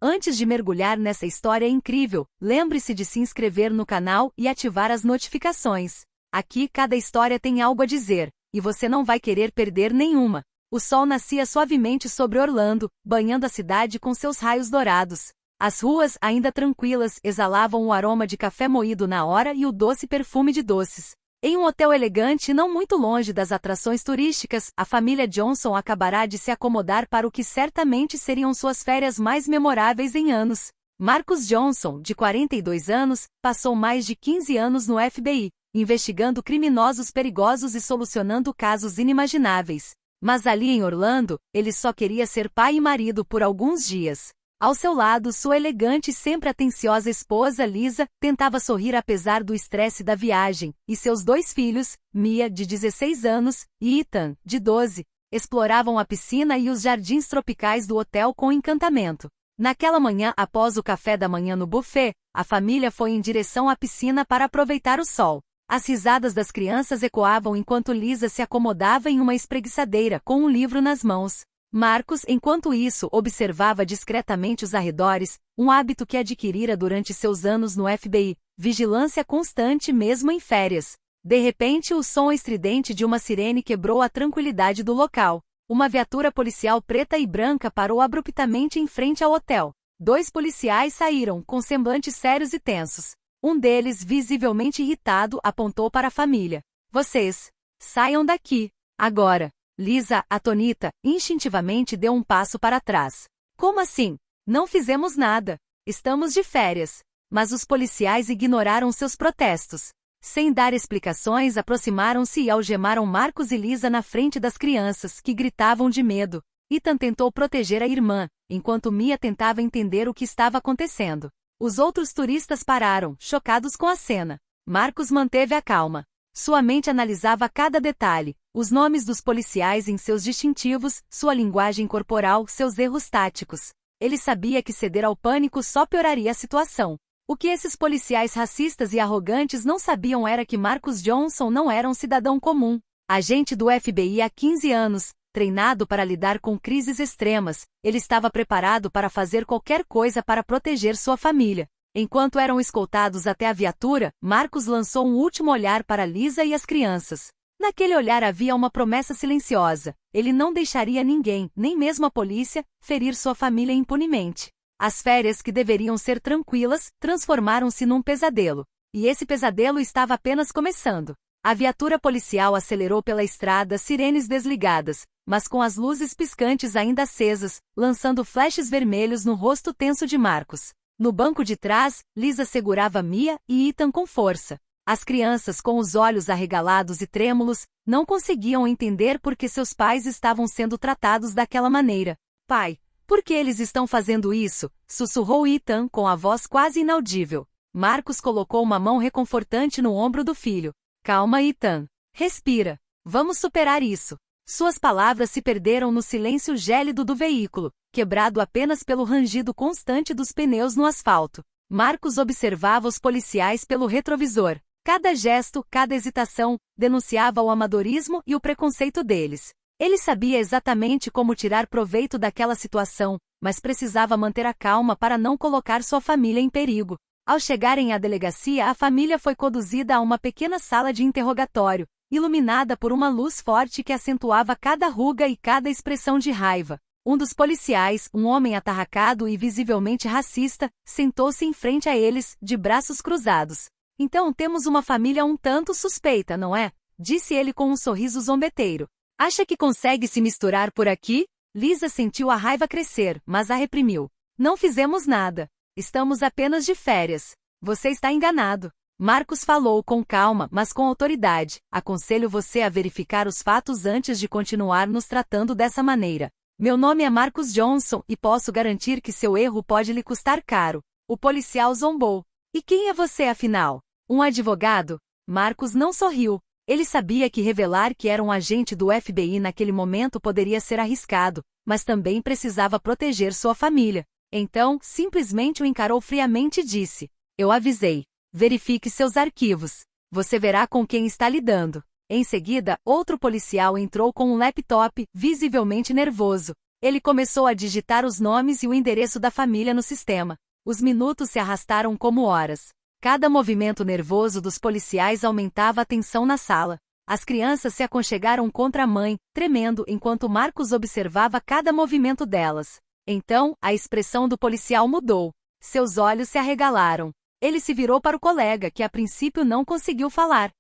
Antes de mergulhar nessa história incrível, lembre-se de se inscrever no canal e ativar as notificações. Aqui cada história tem algo a dizer, e você não vai querer perder nenhuma. O sol nascia suavemente sobre Orlando, banhando a cidade com seus raios dourados. As ruas, ainda tranquilas, exalavam o aroma de café moído na hora e o doce perfume de doces. Em um hotel elegante não muito longe das atrações turísticas, a família Johnson acabará de se acomodar para o que certamente seriam suas férias mais memoráveis em anos. Marcus Johnson, de 42 anos, passou mais de 15 anos no FBI, investigando criminosos perigosos e solucionando casos inimagináveis. Mas ali em Orlando, ele só queria ser pai e marido por alguns dias. Ao seu lado, sua elegante e sempre atenciosa esposa, Lisa, tentava sorrir apesar do estresse da viagem, e seus 2 filhos, Mia, de 16 anos, e Ethan, de 12, exploravam a piscina e os jardins tropicais do hotel com encantamento. Naquela manhã, após o café da manhã no buffet, a família foi em direção à piscina para aproveitar o sol. As risadas das crianças ecoavam enquanto Lisa se acomodava em uma espreguiçadeira com um livro nas mãos. Marcus, enquanto isso, observava discretamente os arredores, um hábito que adquirira durante seus anos no FBI, vigilância constante mesmo em férias. De repente, o som estridente de uma sirene quebrou a tranquilidade do local. Uma viatura policial preta e branca parou abruptamente em frente ao hotel. 2 policiais saíram, com semblantes sérios e tensos. Um deles, visivelmente irritado, apontou para a família. Vocês, saiam daqui, agora. Lisa, atônita, instintivamente deu um passo para trás. Como assim? Não fizemos nada. Estamos de férias. Mas os policiais ignoraram seus protestos. Sem dar explicações, aproximaram-se e algemaram Marcus e Lisa na frente das crianças, que gritavam de medo. Ethan tentou proteger a irmã, enquanto Mia tentava entender o que estava acontecendo. Os outros turistas pararam, chocados com a cena. Marcus manteve a calma. Sua mente analisava cada detalhe, os nomes dos policiais em seus distintivos, sua linguagem corporal, seus erros táticos. Ele sabia que ceder ao pânico só pioraria a situação. O que esses policiais racistas e arrogantes não sabiam era que Marcus Johnson não era um cidadão comum. Agente do FBI há 15 anos, treinado para lidar com crises extremas, ele estava preparado para fazer qualquer coisa para proteger sua família. Enquanto eram escoltados até a viatura, Marcus lançou um último olhar para Lisa e as crianças. Naquele olhar havia uma promessa silenciosa. Ele não deixaria ninguém, nem mesmo a polícia, ferir sua família impunemente. As férias que deveriam ser tranquilas, transformaram-se num pesadelo. E esse pesadelo estava apenas começando. A viatura policial acelerou pela estrada, sirenes desligadas, mas com as luzes piscantes ainda acesas, lançando flashes vermelhos no rosto tenso de Marcus. No banco de trás, Lisa segurava Mia e Ethan com força. As crianças, com os olhos arregalados e trêmulos, não conseguiam entender por que seus pais estavam sendo tratados daquela maneira. Pai, por que eles estão fazendo isso? Sussurrou Ethan com a voz quase inaudível. Marcus colocou uma mão reconfortante no ombro do filho. Calma, Ethan. Respira. Vamos superar isso. Suas palavras se perderam no silêncio gélido do veículo, quebrado apenas pelo rangido constante dos pneus no asfalto. Marcus observava os policiais pelo retrovisor. Cada gesto, cada hesitação, denunciava o amadorismo e o preconceito deles. Ele sabia exatamente como tirar proveito daquela situação, mas precisava manter a calma para não colocar sua família em perigo. Ao chegarem à delegacia, a família foi conduzida a uma pequena sala de interrogatório, iluminada por uma luz forte que acentuava cada ruga e cada expressão de raiva. Um dos policiais, um homem atarracado e visivelmente racista, sentou-se em frente a eles, de braços cruzados. Então temos uma família um tanto suspeita, não é? Disse ele com um sorriso zombeteiro. Acha que consegue se misturar por aqui? Lisa sentiu a raiva crescer, mas a reprimiu. Não fizemos nada. Estamos apenas de férias. Você está enganado. Marcus falou com calma, mas com autoridade. Aconselho você a verificar os fatos antes de continuar nos tratando dessa maneira. Meu nome é Marcus Johnson e posso garantir que seu erro pode lhe custar caro. O policial zombou. E quem é você afinal? Um advogado? Marcus não sorriu. Ele sabia que revelar que era um agente do FBI naquele momento poderia ser arriscado, mas também precisava proteger sua família. Então, simplesmente o encarou friamente e disse: Eu avisei. Verifique seus arquivos. Você verá com quem está lidando. Em seguida, outro policial entrou com um laptop, visivelmente nervoso. Ele começou a digitar os nomes e o endereço da família no sistema. Os minutos se arrastaram como horas. Cada movimento nervoso dos policiais aumentava a tensão na sala. As crianças se aconchegaram contra a mãe, tremendo enquanto Marcos observava cada movimento delas. Então, a expressão do policial mudou. Seus olhos se arregalaram. Ele se virou para o colega, que a princípio não conseguiu falar.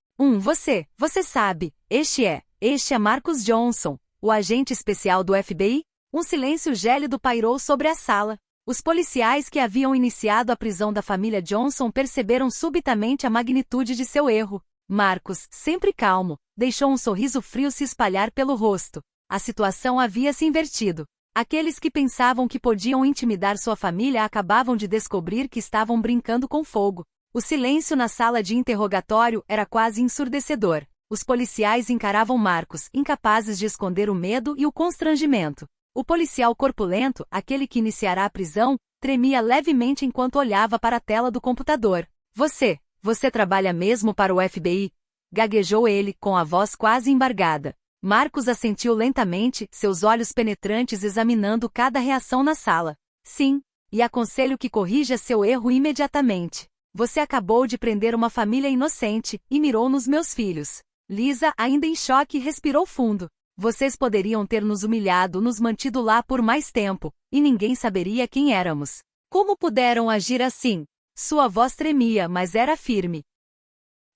Você sabe, este é Marcus Johnson, o agente especial do FBI? Um silêncio gélido pairou sobre a sala. Os policiais que haviam iniciado a prisão da família Johnson perceberam subitamente a magnitude de seu erro. Marcus, sempre calmo, deixou um sorriso frio se espalhar pelo rosto. A situação havia se invertido. Aqueles que pensavam que podiam intimidar sua família acabavam de descobrir que estavam brincando com fogo. O silêncio na sala de interrogatório era quase ensurdecedor. Os policiais encaravam Marcus, incapazes de esconder o medo e o constrangimento. O policial corpulento, aquele que iniciará a prisão, tremia levemente enquanto olhava para a tela do computador. Você trabalha mesmo para o FBI? Gaguejou ele, com a voz quase embargada. Marcus assentiu lentamente, seus olhos penetrantes examinando cada reação na sala. Sim, e aconselho que corrija seu erro imediatamente. Você acabou de prender uma família inocente, e mirou nos meus filhos. Lisa, ainda em choque, respirou fundo. Vocês poderiam ter nos humilhado, nos mantido lá por mais tempo, e ninguém saberia quem éramos. Como puderam agir assim? Sua voz tremia, mas era firme.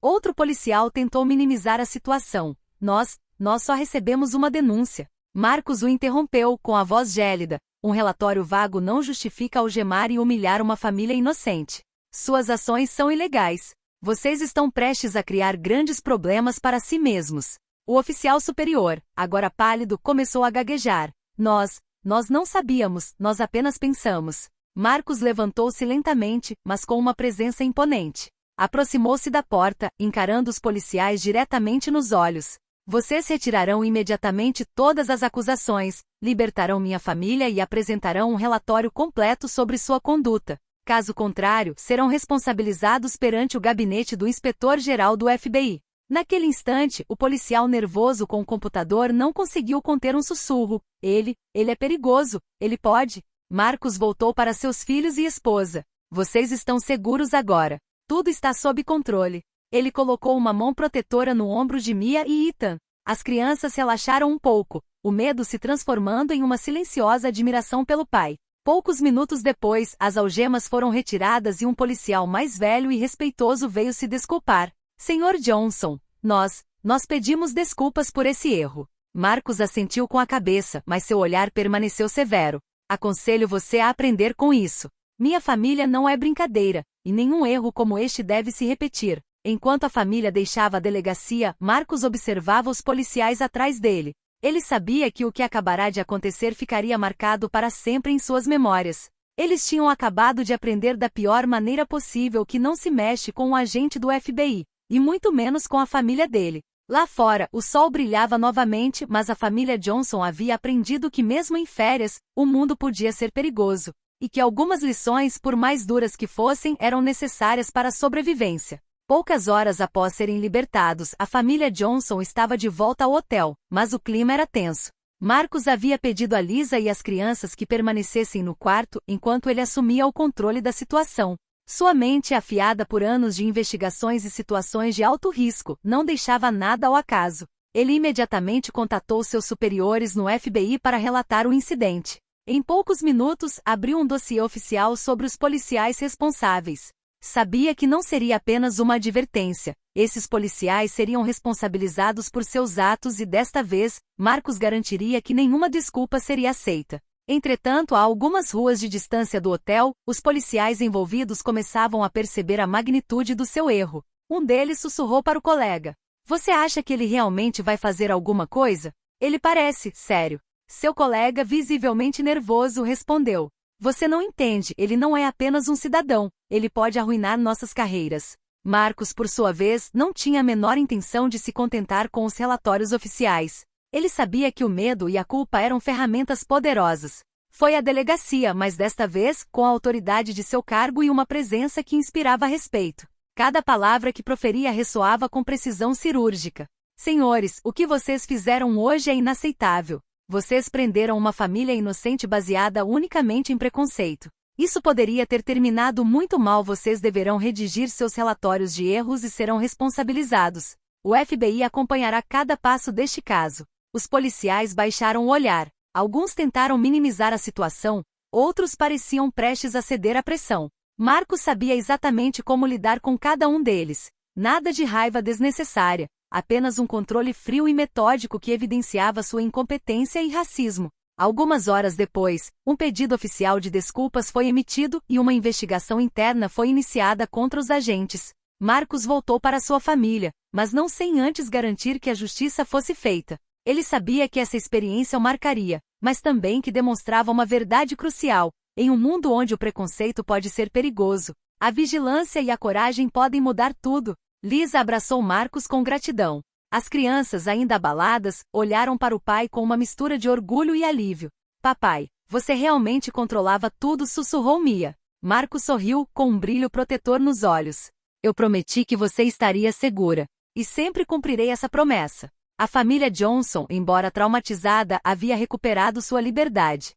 Outro policial tentou minimizar a situação. Nós só recebemos uma denúncia. Marcus o interrompeu, com a voz gélida. Um relatório vago não justifica algemar e humilhar uma família inocente. Suas ações são ilegais. Vocês estão prestes a criar grandes problemas para si mesmos. O oficial superior, agora pálido, começou a gaguejar. Nós não sabíamos, nós apenas pensamos. Marcus levantou-se lentamente, mas com uma presença imponente. Aproximou-se da porta, encarando os policiais diretamente nos olhos. Vocês retirarão imediatamente todas as acusações, libertarão minha família e apresentarão um relatório completo sobre sua conduta. Caso contrário, serão responsabilizados perante o gabinete do inspetor-geral do FBI. Naquele instante, o policial nervoso com o computador não conseguiu conter um sussurro. Ele é perigoso, ele pode. Marcus voltou para seus filhos e esposa. Vocês estão seguros agora. Tudo está sob controle. Ele colocou uma mão protetora no ombro de Mia e Ethan. As crianças relaxaram um pouco, o medo se transformando em uma silenciosa admiração pelo pai. Poucos minutos depois, as algemas foram retiradas e um policial mais velho e respeitoso veio se desculpar. Senhor Johnson, nós pedimos desculpas por esse erro. Marcus assentiu com a cabeça, mas seu olhar permaneceu severo. Aconselho você a aprender com isso. Minha família não é brincadeira, e nenhum erro como este deve se repetir. Enquanto a família deixava a delegacia, Marcus observava os policiais atrás dele. Ele sabia que o que acabará de acontecer ficaria marcado para sempre em suas memórias. Eles tinham acabado de aprender da pior maneira possível que não se mexe com um agente do FBI, e muito menos com a família dele. Lá fora, o sol brilhava novamente, mas a família Johnson havia aprendido que mesmo em férias, o mundo podia ser perigoso, e que algumas lições, por mais duras que fossem, eram necessárias para a sobrevivência. Poucas horas após serem libertados, a família Johnson estava de volta ao hotel, mas o clima era tenso. Marcus havia pedido a Lisa e às crianças que permanecessem no quarto enquanto ele assumia o controle da situação. Sua mente, afiada por anos de investigações e situações de alto risco, não deixava nada ao acaso. Ele imediatamente contatou seus superiores no FBI para relatar o incidente. Em poucos minutos, abriu um dossiê oficial sobre os policiais responsáveis. Sabia que não seria apenas uma advertência. Esses policiais seriam responsabilizados por seus atos e desta vez, Marcus garantiria que nenhuma desculpa seria aceita. Entretanto, a algumas ruas de distância do hotel, os policiais envolvidos começavam a perceber a magnitude do seu erro. Um deles sussurrou para o colega. Você acha que ele realmente vai fazer alguma coisa? Ele parece sério. Seu colega, visivelmente nervoso, respondeu. Você não entende, ele não é apenas um cidadão, ele pode arruinar nossas carreiras. Marcus, por sua vez, não tinha a menor intenção de se contentar com os relatórios oficiais. Ele sabia que o medo e a culpa eram ferramentas poderosas. Foi à delegacia, mas desta vez, com a autoridade de seu cargo e uma presença que inspirava respeito. Cada palavra que proferia ressoava com precisão cirúrgica. Senhores, o que vocês fizeram hoje é inaceitável. Vocês prenderam uma família inocente baseada unicamente em preconceito. Isso poderia ter terminado muito mal. Vocês deverão redigir seus relatórios de erros e serão responsabilizados. O FBI acompanhará cada passo deste caso. Os policiais baixaram o olhar. Alguns tentaram minimizar a situação, outros pareciam prestes a ceder à pressão. Marcos sabia exatamente como lidar com cada um deles. Nada de raiva desnecessária, apenas um controle frio e metódico que evidenciava sua incompetência e racismo. Algumas horas depois, um pedido oficial de desculpas foi emitido e uma investigação interna foi iniciada contra os agentes. Marcos voltou para sua família, mas não sem antes garantir que a justiça fosse feita. Ele sabia que essa experiência o marcaria, mas também que demonstrava uma verdade crucial. Em um mundo onde o preconceito pode ser perigoso, a vigilância e a coragem podem mudar tudo. Lisa abraçou Marcos com gratidão. As crianças, ainda abaladas, olharam para o pai com uma mistura de orgulho e alívio. Papai, você realmente controlava tudo, sussurrou Mia. Marcos sorriu, com um brilho protetor nos olhos. Eu prometi que você estaria segura. E sempre cumprirei essa promessa. A família Johnson, embora traumatizada, havia recuperado sua liberdade.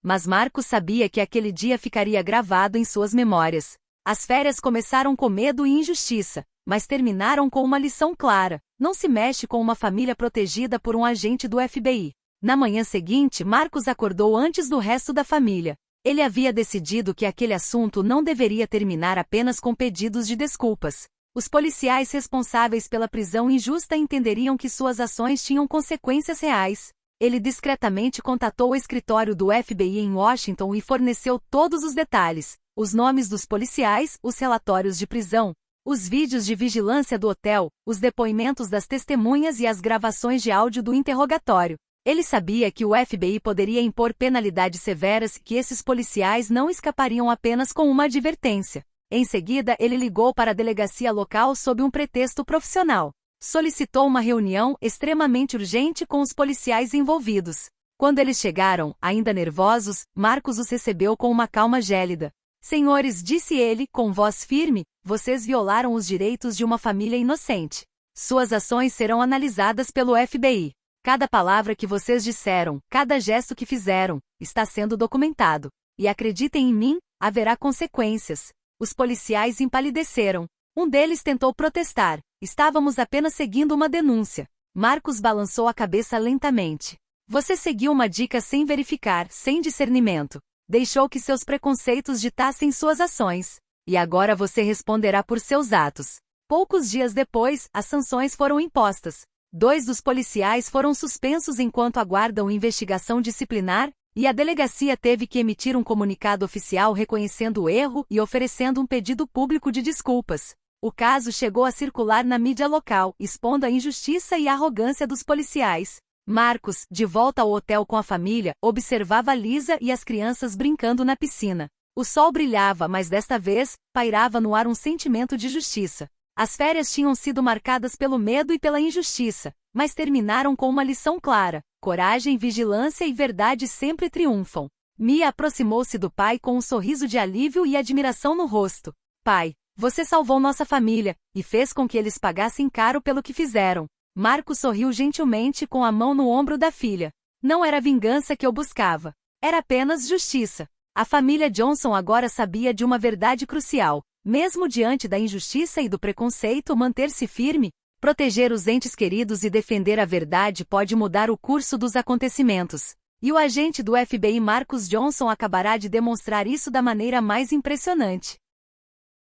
Mas Marcos sabia que aquele dia ficaria gravado em suas memórias. As férias começaram com medo e injustiça, mas terminaram com uma lição clara: não se mexe com uma família protegida por um agente do FBI. Na manhã seguinte, Marcos acordou antes do resto da família. Ele havia decidido que aquele assunto não deveria terminar apenas com pedidos de desculpas. Os policiais responsáveis pela prisão injusta entenderiam que suas ações tinham consequências reais. Ele discretamente contatou o escritório do FBI em Washington e forneceu todos os detalhes: os nomes dos policiais, os relatórios de prisão, os vídeos de vigilância do hotel, os depoimentos das testemunhas e as gravações de áudio do interrogatório. Ele sabia que o FBI poderia impor penalidades severas e que esses policiais não escapariam apenas com uma advertência. Em seguida, ele ligou para a delegacia local sob um pretexto profissional. Solicitou uma reunião extremamente urgente com os policiais envolvidos. Quando eles chegaram, ainda nervosos, Marcos os recebeu com uma calma gélida. Senhores, disse ele, com voz firme, vocês violaram os direitos de uma família inocente. Suas ações serão analisadas pelo FBI. Cada palavra que vocês disseram, cada gesto que fizeram, está sendo documentado. E acreditem em mim, haverá consequências. Os policiais empalideceram. Um deles tentou protestar. Estávamos apenas seguindo uma denúncia. Marcos balançou a cabeça lentamente. Você seguiu uma dica sem verificar, sem discernimento. Deixou que seus preconceitos ditassem suas ações. E agora você responderá por seus atos. Poucos dias depois, as sanções foram impostas. 2 dos policiais foram suspensos enquanto aguardam investigação disciplinar, e a delegacia teve que emitir um comunicado oficial reconhecendo o erro e oferecendo um pedido público de desculpas. O caso chegou a circular na mídia local, expondo a injustiça e a arrogância dos policiais. Marcos, de volta ao hotel com a família, observava Lisa e as crianças brincando na piscina. O sol brilhava, mas desta vez, pairava no ar um sentimento de justiça. As férias tinham sido marcadas pelo medo e pela injustiça, mas terminaram com uma lição clara: coragem, vigilância e verdade sempre triunfam. Mia aproximou-se do pai com um sorriso de alívio e admiração no rosto. Pai, você salvou nossa família, e fez com que eles pagassem caro pelo que fizeram. Marcos sorriu gentilmente com a mão no ombro da filha. Não era vingança que eu buscava. Era apenas justiça. A família Johnson agora sabia de uma verdade crucial. Mesmo diante da injustiça e do preconceito, manter-se firme, proteger os entes queridos e defender a verdade pode mudar o curso dos acontecimentos. E o agente do FBI Marcus Johnson acabará de demonstrar isso da maneira mais impressionante.